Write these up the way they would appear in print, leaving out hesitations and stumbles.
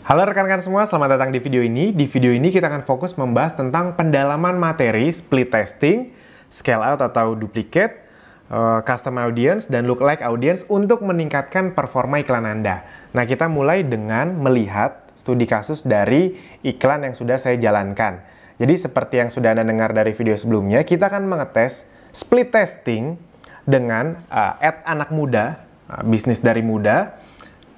Halo rekan-rekan semua, selamat datang di video ini. Di video ini kita akan fokus membahas tentang pendalaman materi, split testing, scale out atau duplicate, custom audience, dan lookalike audience untuk meningkatkan performa iklan Anda. Nah, kita mulai dengan melihat studi kasus dari iklan yang sudah saya jalankan. Jadi seperti yang sudah Anda dengar dari video sebelumnya, kita akan mengetes split testing dengan ad anak muda, bisnis dari muda.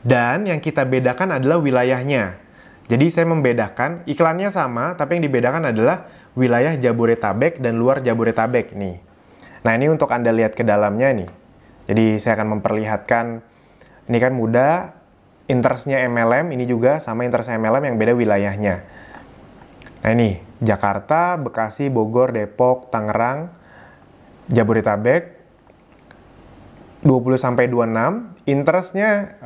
Dan yang kita bedakan adalah wilayahnya. Jadi saya membedakan, iklannya sama, tapi yang dibedakan adalah wilayah Jabodetabek dan luar Jabodetabek nih. Nah, ini untuk Anda lihat ke dalamnya nih. Jadi saya akan memperlihatkan, ini kan muda, interestnya MLM, ini juga sama interest MLM yang beda wilayahnya. Nah ini, Jakarta, Bekasi, Bogor, Depok, Tangerang, Jabodetabek, 20-26, interestnya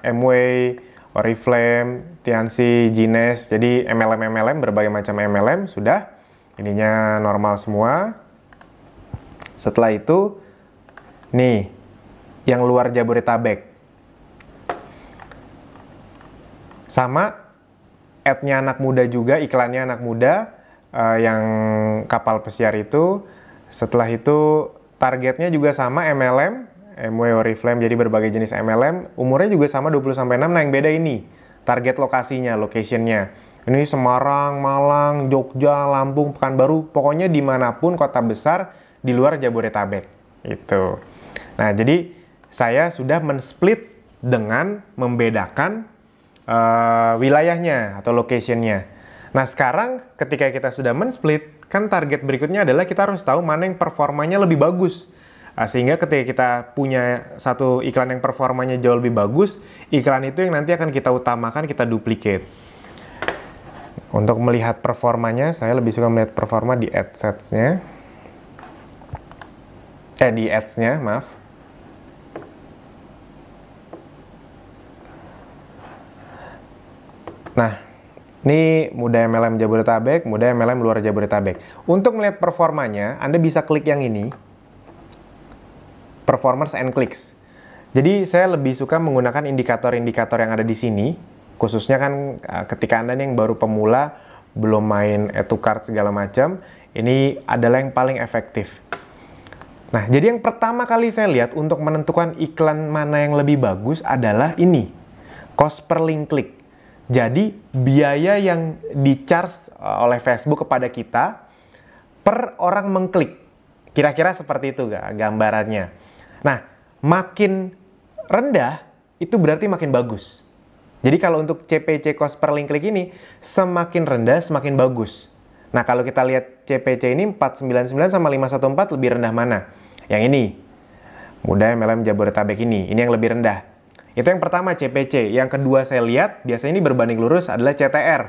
Amway, Oriflame, Tianxi, Gines, jadi MLM, berbagai macam MLM sudah, ininya normal semua. Setelah itu, nih, yang luar Jabodetabek. Sama, ad-nya anak muda juga, iklannya anak muda, yang kapal pesiar itu. Setelah itu, targetnya juga sama MLM, Amway, Oriflame, jadi berbagai jenis MLM. Umurnya juga sama 20-6, nah yang beda ini, target lokasinya, locationnya. Ini Semarang, Malang, Jogja, Lampung, Pekanbaru, pokoknya dimanapun kota besar di luar Jabodetabek. Itu. Nah, jadi saya sudah men-split dengan membedakan wilayahnya atau locationnya. Nah, sekarang ketika kita sudah men-split, kan target berikutnya adalah kita harus tahu mana yang performanya lebih bagus. Sehingga ketika kita punya satu iklan yang performanya jauh lebih bagus, iklan itu yang nanti akan kita utamakan, kita duplicate. Untuk melihat performanya, saya lebih suka melihat performa di AdSets-nya. Di Ads-nya, maaf. Nah, ini muda MLM Jabodetabek, muda MLM luar Jabodetabek. Untuk melihat performanya, Anda bisa klik yang ini. Performance and clicks. Jadi saya lebih suka menggunakan indikator-indikator yang ada di sini, khususnya kan ketika Anda yang baru pemula, belum main add to cart segala macam, ini adalah yang paling efektif. Nah, jadi yang pertama kali saya lihat untuk menentukan iklan mana yang lebih bagus adalah ini, cost per link click. Jadi biaya yang di-charge oleh Facebook kepada kita per orang mengklik. Kira-kira seperti itu gambarannya. Nah, makin rendah, itu berarti makin bagus. Jadi kalau untuk CPC cost per link click ini, semakin rendah, semakin bagus. Nah, kalau kita lihat CPC ini 499 sama 514 lebih rendah mana? Yang ini. Muda MLM Jabodetabek ini yang lebih rendah. Itu yang pertama CPC. Yang kedua saya lihat, biasanya ini berbanding lurus adalah CTR.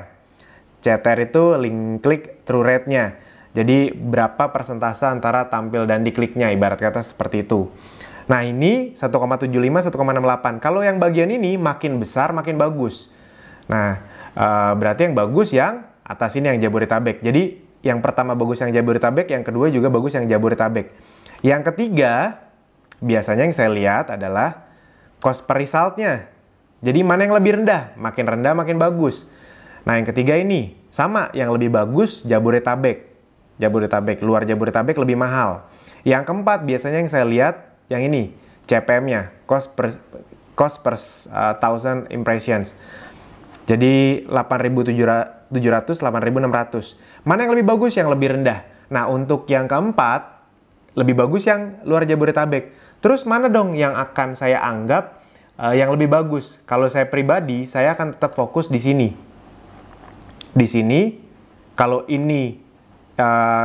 CTR itu link click through rate-nya. Jadi berapa persentase antara tampil dan dikliknya, ibarat kata seperti itu. Nah ini 1,75, 1,68. Kalau yang bagian ini makin besar, makin bagus. Nah berarti yang bagus yang atas ini yang Jabodetabek. Jadi yang pertama bagus yang Jabodetabek, yang kedua juga bagus yang Jabodetabek. Yang ketiga, biasanya yang saya lihat adalah cost per result-nya. Jadi mana yang lebih rendah? Makin rendah, makin bagus. Nah yang ketiga ini, sama, yang lebih bagus Jabodetabek. Jabodetabek, luar Jabodetabek lebih mahal. Yang keempat biasanya yang saya lihat yang ini, CPM-nya, cost per 1000 impressions. Jadi 8.700, 8.600. Mana yang lebih bagus? Yang lebih rendah. Nah, untuk yang keempat, lebih bagus yang luar Jabodetabek. Terus mana dong yang akan saya anggap yang lebih bagus? Kalau saya pribadi, saya akan tetap fokus di sini. Di sini, kalau ini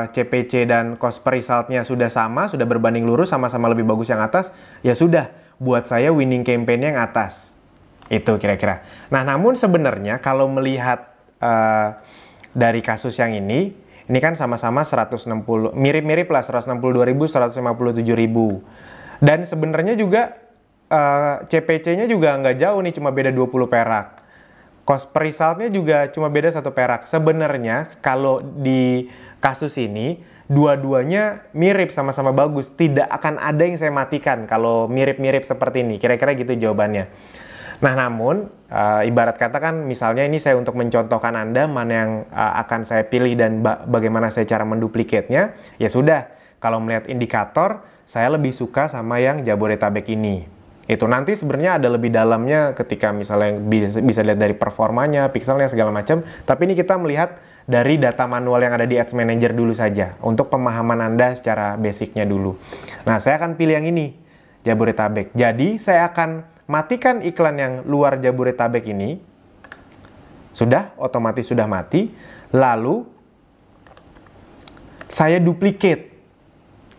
CPC dan cost per result-nya sudah sama, sudah berbanding lurus, sama-sama lebih bagus yang atas, ya sudah, buat saya winning campaign-nya yang atas. Itu kira-kira. Nah, namun sebenarnya kalau melihat dari kasus yang ini kan sama-sama 160, mirip-mirip lah, 162.000, 157.000. Dan sebenarnya juga CPC-nya juga nggak jauh nih, cuma beda 20 perak. Cost per result-nya juga cuma beda 1 perak. Sebenarnya kalau di kasus ini, dua-duanya mirip, sama-sama bagus. Tidak akan ada yang saya matikan kalau mirip-mirip seperti ini. Kira-kira gitu jawabannya. Nah, namun ibarat kata kan misalnya ini saya untuk mencontohkan Anda mana yang akan saya pilih dan bagaimana saya cara menduplikatnya, ya sudah. Kalau melihat indikator, saya lebih suka sama yang Jabodetabek ini. Itu nanti sebenarnya ada lebih dalamnya ketika misalnya bisa lihat dari performanya, pixelnya segala macam. Tapi ini kita melihat dari data manual yang ada di Ads Manager dulu saja untuk pemahaman Anda secara basicnya dulu. Nah, saya akan pilih yang ini, Jabodetabek. Jadi saya akan matikan iklan yang luar Jabodetabek ini. Sudah, otomatis sudah mati. Lalu saya duplicate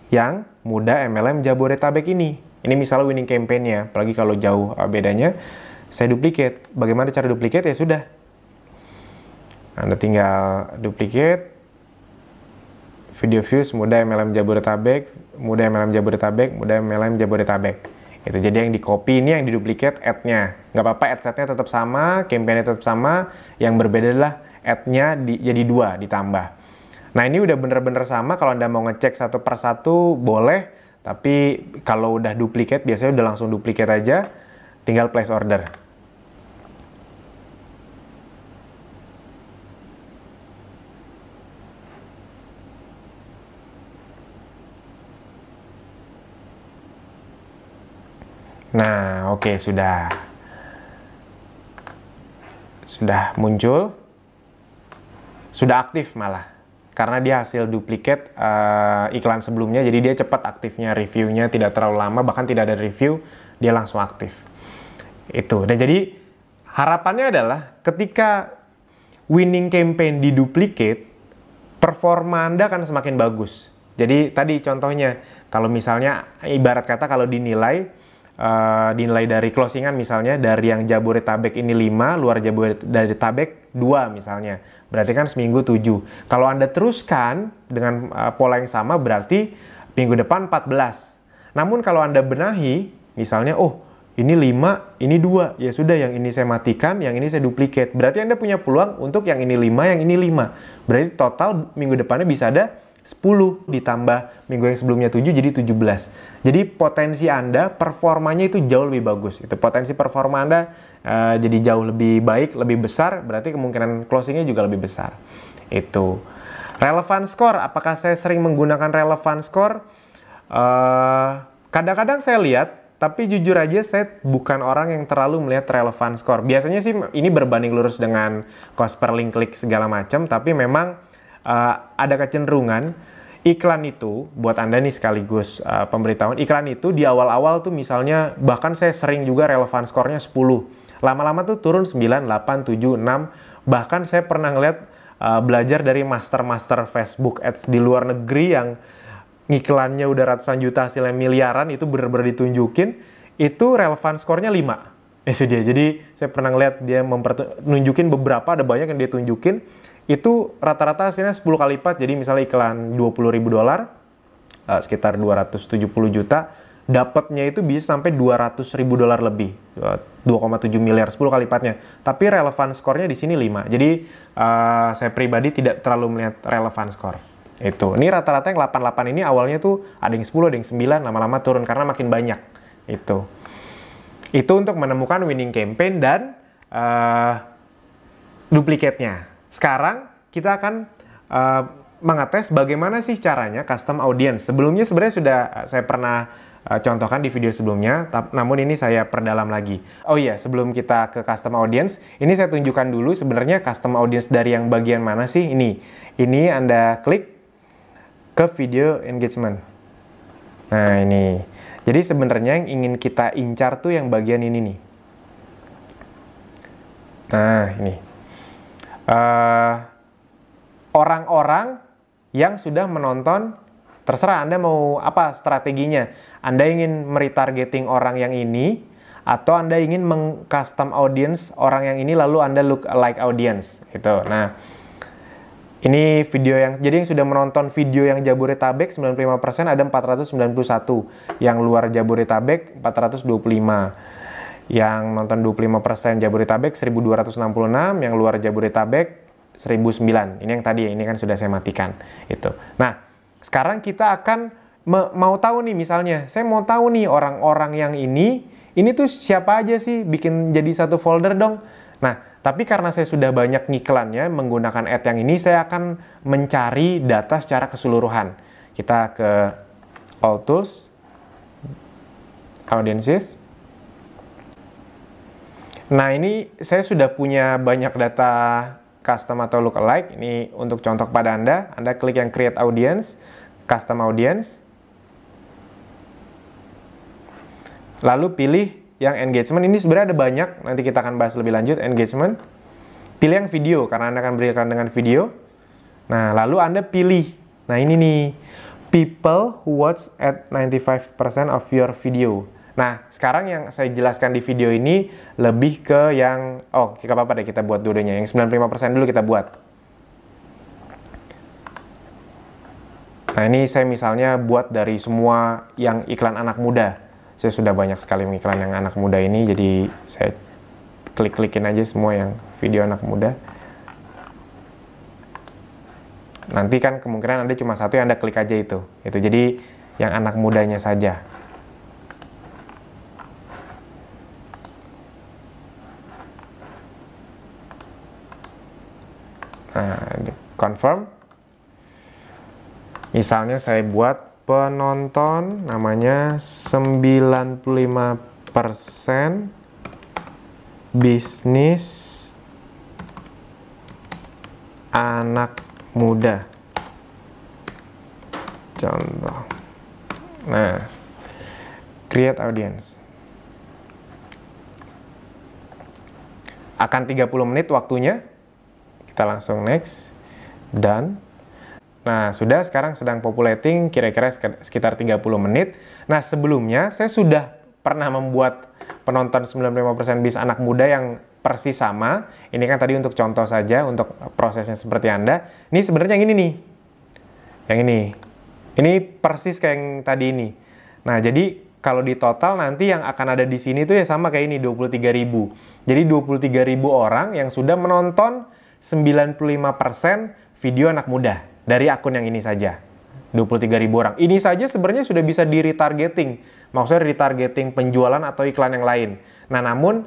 yang Muda MLM Jabodetabek ini. Ini misalnya winning campaign-nya, apalagi kalau jauh bedanya. Saya duplicate. Bagaimana cara duplicate? Ya sudah. Anda tinggal duplicate. Video views Muda MLM Jabodetabek, Muda MLM Jabodetabek, Muda MLM Jabodetabek. Itu jadi yang di copy ini yang diduplicate ad-nya. Nggak apa-apa, ad setnya tetap sama, campaign-nya tetap sama. Yang berbeda adalah ad-nya jadi 2 ditambah. Nah, ini udah bener-bener sama. Kalau Anda mau ngecek satu per satu boleh, tapi kalau udah duplicate biasanya udah langsung duplicate aja, tinggal place order. Nah, oke, sudah muncul, sudah aktif malah. Karena dia hasil duplikat iklan sebelumnya, jadi dia cepat aktifnya, reviewnya tidak terlalu lama, bahkan tidak ada review, dia langsung aktif. Itu. Dan jadi harapannya adalah ketika winning campaign diduplicate, performa Anda akan semakin bagus. Jadi tadi contohnya, kalau misalnya ibarat kata kalau dinilai dari closingan misalnya, dari yang Jabodetabek ini 5, luar Jabodetabek 2 misalnya. Berarti kan seminggu 7. Kalau Anda teruskan dengan pola yang sama, berarti minggu depan 14. Namun kalau Anda benahi, misalnya, oh ini 5, ini 2. Ya sudah, yang ini saya matikan, yang ini saya duplicate. Berarti Anda punya peluang untuk yang ini 5, yang ini 5. Berarti total minggu depannya bisa ada 10 ditambah minggu yang sebelumnya 7 jadi 17. Jadi potensi Anda performanya itu jauh lebih bagus. Itu potensi performa Anda jadi jauh lebih baik, lebih besar, berarti kemungkinan closingnya juga lebih besar. Itu. Relevan score, apakah saya sering menggunakan relevan score? Kadang-kadang saya lihat, tapi jujur aja saya bukan orang yang terlalu melihat relevan score. Biasanya sih ini berbanding lurus dengan cost per link klik segala macam, tapi memang ada kecenderungan iklan itu, buat Anda nih sekaligus pemberitahuan, iklan itu di awal-awal tuh misalnya, bahkan saya sering juga relevan skornya 10. Lama-lama tuh turun 9, 8, 7, 6. Bahkan saya pernah ngeliat belajar dari master-master Facebook Ads di luar negeri yang ngiklannya udah ratusan juta hasilnya miliaran, itu bener-bener ditunjukin, itu relevan skornya 5. Itu dia. Jadi saya pernah ngeliat dia nunjukin beberapa, ada banyak yang dia tunjukin, itu rata-rata hasilnya 10 kali lipat. Jadi misalnya iklan $20.000, sekitar 270 juta, dapatnya itu bisa sampai $200.000 lebih, 2,7 miliar, 10 kali lipatnya. Tapi relevan skornya di sini 5. Jadi saya pribadi tidak terlalu melihat relevan skor. Itu. Ini rata-rata yang 88 ini awalnya tuh ada yang 10, ada yang 9, lama-lama turun karena makin banyak. Itu untuk menemukan winning campaign dan duplikatnya. Sekarang kita akan mengetes bagaimana sih caranya custom audience. Sebelumnya sebenarnya sudah saya pernah contohkan di video sebelumnya, namun ini saya perdalam lagi. Oh iya, sebelum kita ke custom audience, ini saya tunjukkan dulu sebenarnya custom audience dari yang bagian mana sih ini. Ini Anda klik ke video engagement. Nah ini. Jadi sebenarnya yang ingin kita incar tuh yang bagian ini nih. Nah ini. Orang-orang yang sudah menonton, terserah Anda mau apa strateginya. Anda ingin meretargeting orang yang ini, atau Anda ingin meng-custom audience orang yang ini lalu Anda look like audience gitu. Nah, ini video jadi yang sudah menonton video yang Jabodetabek 95% ada 491, yang luar Jabodetabek 425. Yang nonton 25% Jabodetabek 1266, yang luar Jabodetabek 1009. Ini yang tadi, ini kan sudah saya matikan itu. Nah, sekarang kita akan mau tahu nih, misalnya saya mau tahu nih orang-orang yang ini ini tuh siapa aja sih, bikin jadi satu folder dong. Nah, tapi karena saya sudah banyak ngiklannya menggunakan ad yang ini, saya akan mencari data secara keseluruhan. Kita ke All Tools, Audiences. Nah, ini saya sudah punya banyak data custom atau lookalike. Ini untuk contoh pada Anda klik yang Create Audience, Custom Audience. Lalu pilih yang engagement. Ini sebenarnya ada banyak, nanti kita akan bahas lebih lanjut engagement. Pilih yang video, karena Anda akan berikan dengan video. Nah, lalu Anda pilih, nah ini nih, people who watch at 95% of your video. Nah, sekarang yang saya jelaskan di video ini lebih ke yang, kita apa-apa deh, kita buat dua-duanya. Yang 95% dulu kita buat. Nah, ini saya misalnya buat dari semua yang iklan anak muda. Saya sudah banyak sekali mengiklan yang anak muda ini, jadi saya klik-klikin aja semua yang video anak muda. Nanti kan kemungkinan Anda cuma satu, yang Anda klik aja itu. Jadi yang anak mudanya saja. Nah, confirm. Misalnya saya buat penonton namanya 95% bisnis anak muda. Contoh. Nah, create audience. Akan 30 menit waktunya. Kita langsung next. Done. Nah, sudah, sekarang sedang populating kira-kira sekitar 30 menit. Nah, sebelumnya saya sudah pernah membuat penonton 95% bis anak muda yang persis sama. Ini kan tadi untuk contoh saja, untuk prosesnya seperti Anda. Ini sebenarnya yang ini nih. Yang ini. Ini persis kayak yang tadi ini. Nah, jadi kalau di total nanti yang akan ada di sini tuh ya sama kayak ini, 23.000. Jadi 23.000 orang yang sudah menonton 95% video anak muda. Dari akun yang ini saja, 23.000 orang. Ini saja sebenarnya sudah bisa di retargeting. Maksudnya retargeting penjualan atau iklan yang lain. Nah, namun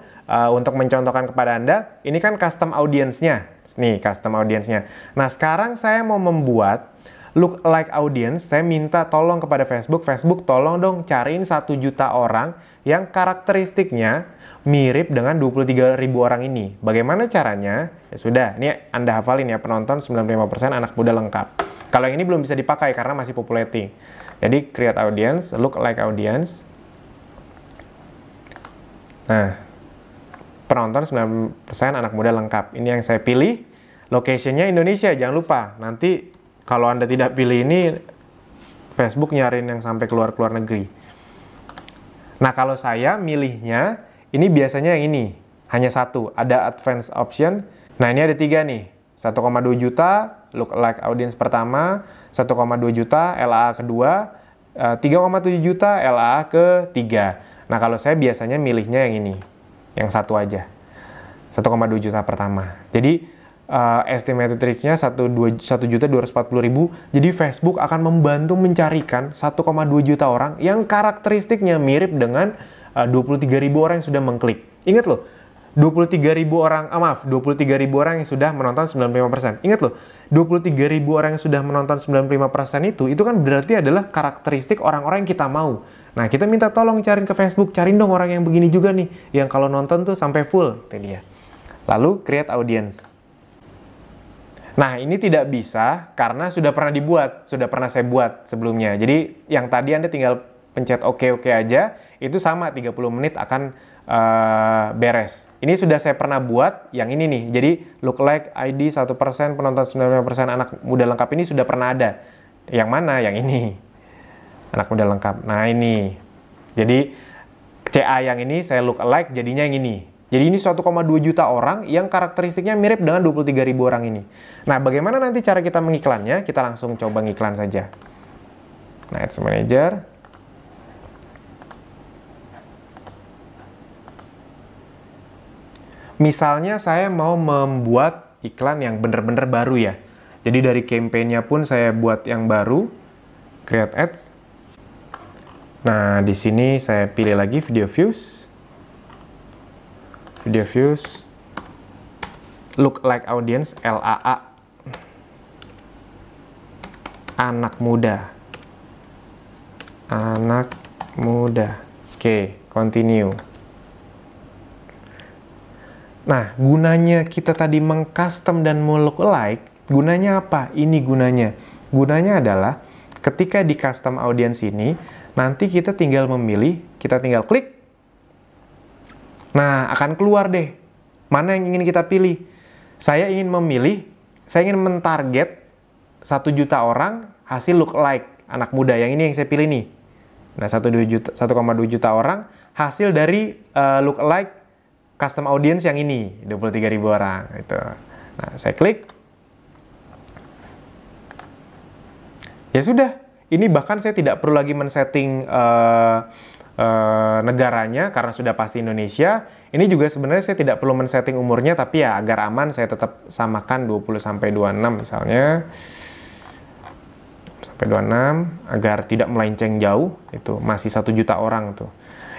untuk mencontohkan kepada Anda, ini kan custom audience-nya. Nih, custom audience-nya. Nah, sekarang saya mau membuat lookalike audience. Saya minta tolong kepada Facebook. Facebook, tolong dong cariin 1 juta orang yang karakteristiknya mirip dengan 23.000 orang ini. Bagaimana caranya? Ya sudah, ini Anda hafalin ya, penonton 95% anak muda lengkap. Kalau yang ini belum bisa dipakai karena masih populating. Jadi create audience, lookalike audience. Nah, penonton 9% anak muda lengkap. Ini yang saya pilih. Location-nya Indonesia, jangan lupa. Nanti kalau Anda tidak pilih ini, Facebook nyariin yang sampai keluar negeri. Nah, kalau saya milihnya, ini biasanya yang ini, hanya satu, ada advanced option. Nah, ini ada 3 nih, 1,2 juta lookalike audience pertama, 1,2 juta LAA kedua, 3,7 juta LAA ketiga. Nah, kalau saya biasanya milihnya yang ini, yang satu aja, 1,2 juta pertama. Jadi estimated reach-nya 1.240.000. Jadi Facebook akan membantu mencarikan 1,2 juta orang yang karakteristiknya mirip dengan 23.000 orang yang sudah mengklik. Ingat loh, 23.000 orang, 23.000 orang yang sudah menonton 95%. Ingat loh, 23.000 orang yang sudah menonton 95% itu kan berarti adalah karakteristik orang-orang yang kita mau. Nah, kita minta tolong cariin ke Facebook, cariin dong orang yang begini juga nih, yang kalau nonton tuh sampai full. Itu dia. Lalu create audience. Nah, ini tidak bisa karena sudah pernah dibuat, sudah pernah saya buat sebelumnya. Jadi, yang tadi Anda tinggal pencet oke aja, itu sama 30 menit akan beres. Ini sudah saya pernah buat yang ini nih. Jadi lookalike ID 1%, penonton 95% anak muda lengkap ini sudah pernah ada. Yang mana? Yang ini. Anak muda lengkap. Nah, ini. Jadi CA yang ini saya lookalike jadinya yang ini. Jadi ini 1,2 juta orang yang karakteristiknya mirip dengan 23.000 orang ini. Nah, bagaimana nanti cara kita mengiklannya? Kita langsung coba ngiklan saja. Nah, Ads Manager. Misalnya saya mau membuat iklan yang benar-benar baru ya. Jadi dari campaign-nya pun saya buat yang baru. Create Ads. Nah, di sini saya pilih lagi video views. video views, look like audience, LAA, anak muda. Anak muda. Oke, continue. Nah, gunanya kita tadi mengcustom dan look alike, gunanya apa? Ini gunanya. Gunanya adalah ketika di custom audience ini, nanti kita tinggal memilih, kita tinggal klik. Nah, akan keluar deh mana yang ingin kita pilih. Saya ingin memilih, saya ingin mentarget 1 juta orang hasil look alike anak muda. Yang ini yang saya pilih nih. Nah, 1,2 juta orang hasil dari look alike custom audience yang ini, 23.000 orang. Gitu. Nah, saya klik. Ya sudah, ini bahkan saya tidak perlu lagi men-setting negaranya karena sudah pasti Indonesia. Ini juga sebenarnya saya tidak perlu men-setting umurnya, tapi ya agar aman saya tetap samakan 20-26 misalnya. Sampai 26 agar tidak melenceng jauh, itu masih 1 juta orang tuh.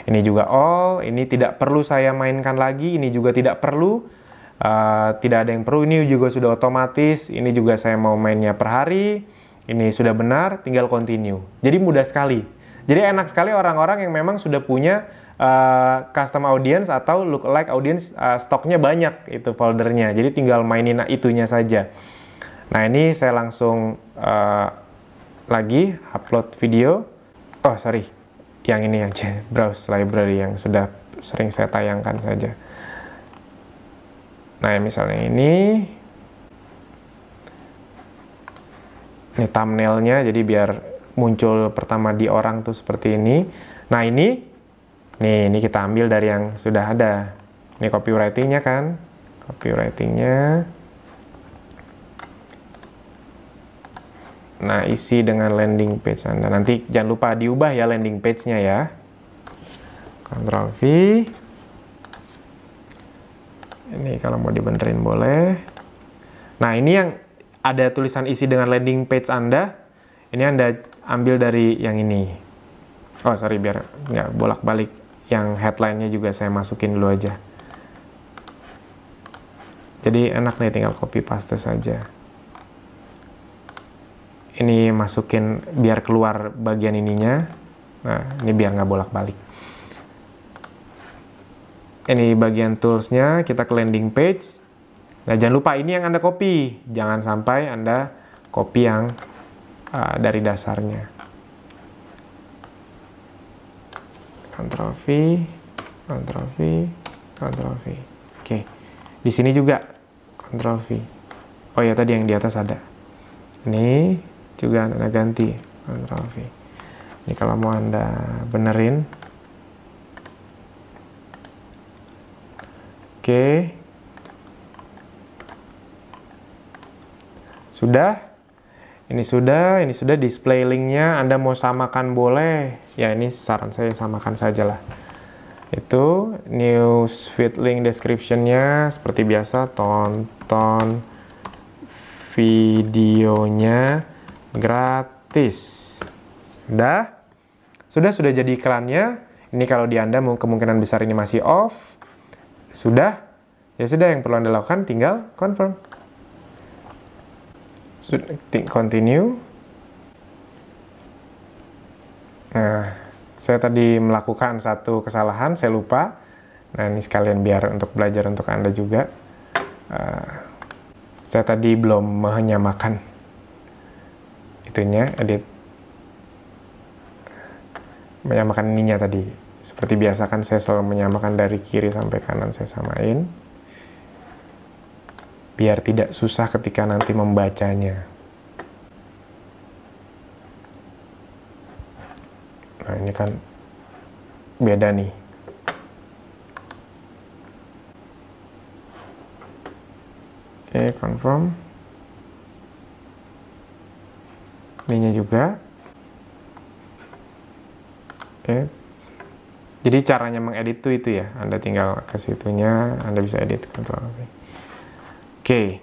Ini juga all, ini tidak perlu saya mainkan lagi, ini juga tidak perlu, tidak ada yang perlu, ini juga sudah otomatis, ini juga saya mau mainnya per hari, ini sudah benar, tinggal continue. Jadi mudah sekali. Jadi enak sekali orang-orang yang memang sudah punya custom audience atau lookalike audience, stoknya banyak itu foldernya, jadi tinggal mainin itunya saja. Nah, ini saya langsung lagi upload video. Oh sorry, yang ini aja, browse library yang sudah sering saya tayangkan saja. Nah, misalnya ini thumbnailnya, jadi biar muncul pertama di orang tuh seperti ini. Nah, ini kita ambil dari yang sudah ada. Ini copywritingnya kan, copywritingnya. Nah, isi dengan landing page Anda. Nanti jangan lupa diubah ya landing page-nya ya. Ctrl V. Ini kalau mau dibenerin boleh. Nah, ini yang ada tulisan isi dengan landing page Anda. Ini Anda ambil dari yang ini. Oh, sorry, biar nggak bolak-balik. Yang headline-nya juga saya masukin dulu aja. Jadi enak nih, tinggal copy paste saja. Ini masukin biar keluar bagian ininya. Nah, ini biar nggak bolak-balik. Ini bagian toolsnya, kita ke landing page. Nah, jangan lupa ini yang Anda copy. Jangan sampai Anda copy yang dari dasarnya. Ctrl V, Ctrl V, Ctrl V. Oke, di sini juga Ctrl V. Oh ya, tadi yang di atas ada. Ini juga Anda ganti, Ctrl V. Ini kalau mau Anda benerin. Oke. Sudah. Ini sudah display linknya. Anda mau samakan boleh. Ya, ini saran saya samakan sajalah. Itu newsfeed link description-nya seperti biasa, tonton videonya gratis. Sudah jadi iklannya. Ini kalau di Anda kemungkinan besar ini masih off. Sudah. Ya sudah, yang perlu Anda lakukan tinggal confirm. Continue. Nah, saya tadi melakukan satu kesalahan, saya lupa. Nah, ini sekalian biar untuk belajar untuk Anda juga. Saya tadi belum menyamakan itunya, edit. Menyamakan ininya tadi. Seperti biasa kan saya selalu menyamakan dari kiri sampai kanan, saya samain. Biar tidak susah ketika nanti membacanya. Nah, ini kan beda nih. Oke, confirm. Ininya juga. Oke. Jadi caranya mengedit itu ya. Anda tinggal ke situnya, Anda bisa edit. Ctrl V. Oke.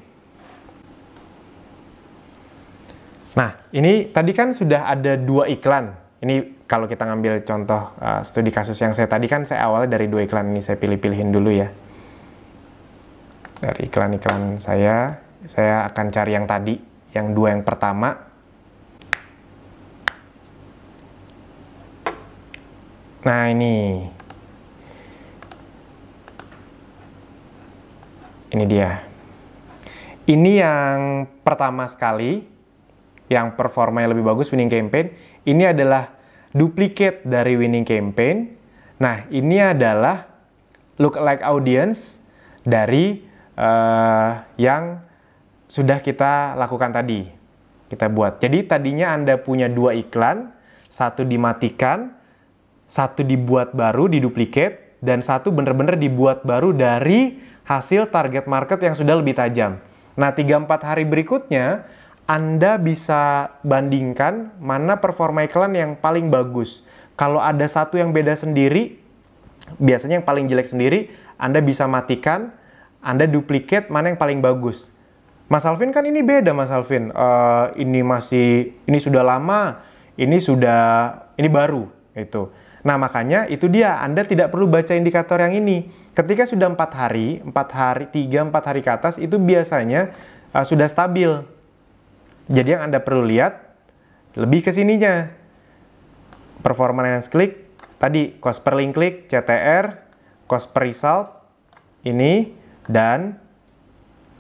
Nah, ini tadi kan sudah ada 2 iklan. Ini kalau kita ngambil contoh studi kasus yang saya tadi kan saya awalnya dari 2 iklan ini, saya pilih-pilihin dulu ya. Dari iklan-iklan saya akan cari yang tadi, yang 2 yang pertama. Nah, ini dia. Ini yang pertama sekali, yang performanya lebih bagus, winning campaign. Ini adalah duplicate dari winning campaign. Nah, ini adalah lookalike audience dari yang sudah kita lakukan tadi. Kita buat. Jadi tadinya Anda punya 2 iklan, 1 dimatikan, 1 dibuat baru, diduplicate, dan 1 bener-bener dibuat baru dari hasil target market yang sudah lebih tajam. Nah, 3-4 hari berikutnya, Anda bisa bandingkan mana performa iklan yang paling bagus. Kalau ada 1 yang beda sendiri, biasanya yang paling jelek sendiri, Anda bisa matikan, Anda duplicate mana yang paling bagus. Mas Alvin kan ini beda, Mas Alvin. Ini sudah lama, ini baru. Itu. Nah, makanya itu dia, Anda tidak perlu baca indikator yang ini. Ketika sudah 4 hari, 3-4 hari ke atas, itu biasanya sudah stabil. Jadi yang Anda perlu lihat, lebih ke sininya. Performance klik, tadi cost per link klik, CTR, cost per result, ini, dan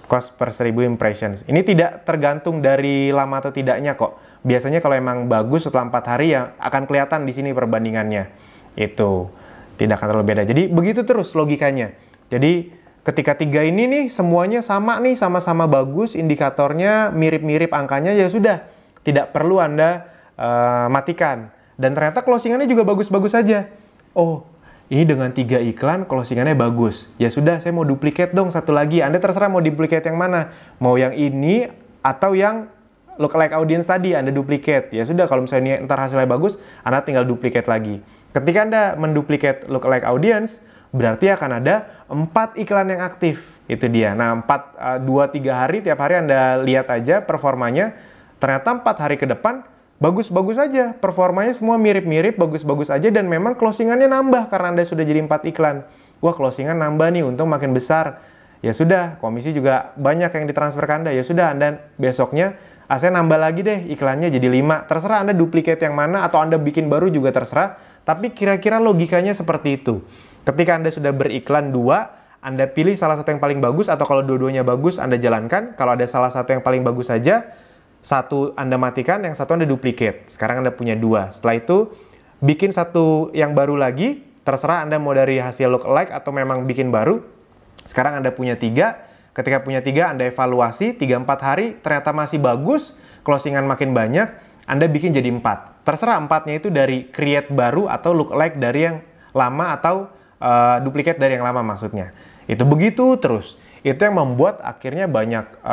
cost per 1000 impressions. Ini tidak tergantung dari lama atau tidaknya kok. Biasanya kalau emang bagus setelah 4 hari ya akan kelihatan di sini perbandingannya. Itu tidak akan terlalu beda. Jadi begitu terus logikanya. Jadi ketika 3 ini nih semuanya sama nih, sama-sama bagus, indikatornya mirip-mirip angkanya, ya sudah. Tidak perlu Anda matikan. Dan ternyata closingannya juga bagus-bagus saja. Oh, ini dengan 3 iklan closingannya bagus. Ya sudah, saya mau duplicate dong 1 lagi. Anda terserah mau duplicate yang mana. Mau yang ini atau yang lookalike audience tadi Anda duplicate. Ya sudah, kalau misalnya ntar hasilnya bagus, Anda tinggal duplicate lagi. Ketika Anda menduplicate lookalike audience, berarti akan ada 4 iklan yang aktif. Itu dia. Nah, 2-3 hari, tiap hari Anda lihat aja performanya. Ternyata 4 hari ke depan, bagus-bagus aja. Performanya semua mirip-mirip, bagus-bagus aja. Dan memang closingannya nambah karena Anda sudah jadi 4 iklan. Wah, closingan nambah nih, untung makin besar. Ya sudah, komisi juga banyak yang ditransfer ke Anda. Ya sudah, Anda besoknya, saya nambah lagi deh iklannya jadi 5. Terserah Anda duplicate yang mana atau Anda bikin baru juga terserah. Tapi kira-kira logikanya seperti itu. Ketika Anda sudah beriklan 2, Anda pilih salah satu yang paling bagus, atau kalau dua-duanya bagus Anda jalankan. Kalau ada salah satu yang paling bagus saja, 1 Anda matikan, yang 1 Anda duplicate. Sekarang Anda punya 2. Setelah itu bikin 1 yang baru lagi. Terserah Anda mau dari hasil lookalike atau memang bikin baru. Sekarang Anda punya 3. Ketika punya 3, Anda evaluasi 3-4 hari, ternyata masih bagus, closingan makin banyak, Anda bikin jadi 4. Terserah 4-nya itu dari create baru atau lookalike dari yang lama atau duplicate dari yang lama maksudnya. Itu begitu terus. Itu yang membuat akhirnya banyak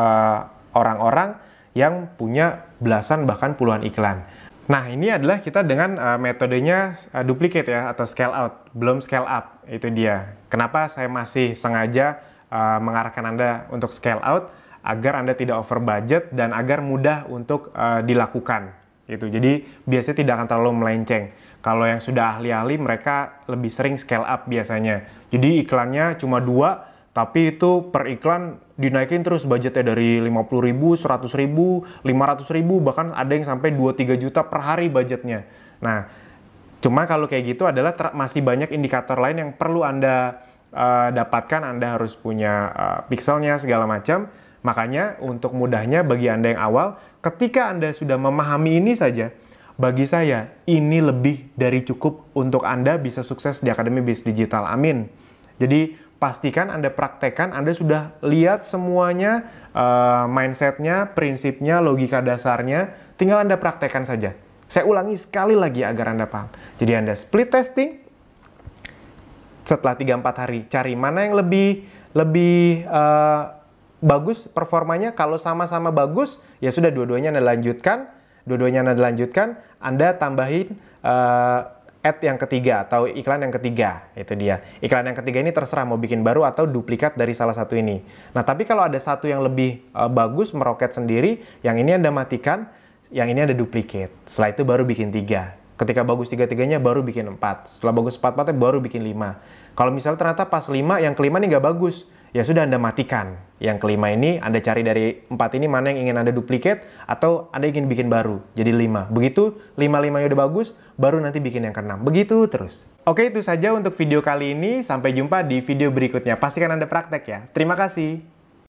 orang-orang yang punya belasan bahkan puluhan iklan. Nah, ini adalah kita dengan metodenya duplicate ya, atau scale out, belum scale up. Itu dia. Kenapa saya masih sengaja mengarahkan Anda untuk scale out, agar Anda tidak over budget dan agar mudah untuk dilakukan. Gitu. Jadi biasanya tidak akan terlalu melenceng. Kalau yang sudah ahli-ahli, mereka lebih sering scale up biasanya. Jadi iklannya cuma 2, tapi itu per iklan dinaikin terus budgetnya dari 50.000, 100.000, 500.000, bahkan ada yang sampai 2-3 juta per hari budgetnya. Nah, cuma kalau kayak gitu adalah masih banyak indikator lain yang perlu Anda dapatkan. Anda harus punya pixelnya segala macam. Makanya untuk mudahnya bagi Anda yang awal, ketika Anda sudah memahami ini saja, bagi saya ini lebih dari cukup untuk Anda bisa sukses di Akademi Bisnis Digital. Amin. Jadi pastikan Anda praktekkan, Anda sudah lihat semuanya, mindsetnya, prinsipnya, logika dasarnya, tinggal Anda praktekkan saja. Saya ulangi sekali lagi agar Anda paham. Jadi Anda split testing, setelah 3-4 hari cari mana yang lebih bagus performanya. Kalau sama-sama bagus, ya sudah dua-duanya Anda lanjutkan. Anda tambahin ad yang ketiga atau iklan yang ketiga. Itu dia. Iklan yang ketiga ini terserah mau bikin baru atau duplikat dari salah satu ini. Nah, tapi kalau ada satu yang lebih bagus, meroket sendiri, yang ini Anda matikan, yang ini Anda duplikat. Setelah itu baru bikin 3. Ketika bagus 3-3-nya baru bikin 4. Setelah bagus 4-4-nya baru bikin 5. Kalau misalnya ternyata pas 5, yang kelima nih nggak bagus. ya sudah Anda matikan. Yang kelima ini Anda cari dari 4 ini mana yang ingin Anda duplicate atau Anda ingin bikin baru. Jadi 5. Begitu 5-5-nya udah bagus, baru nanti bikin yang ke-6. Begitu terus. Oke, itu saja untuk video kali ini. Sampai jumpa di video berikutnya. Pastikan Anda praktek ya. Terima kasih.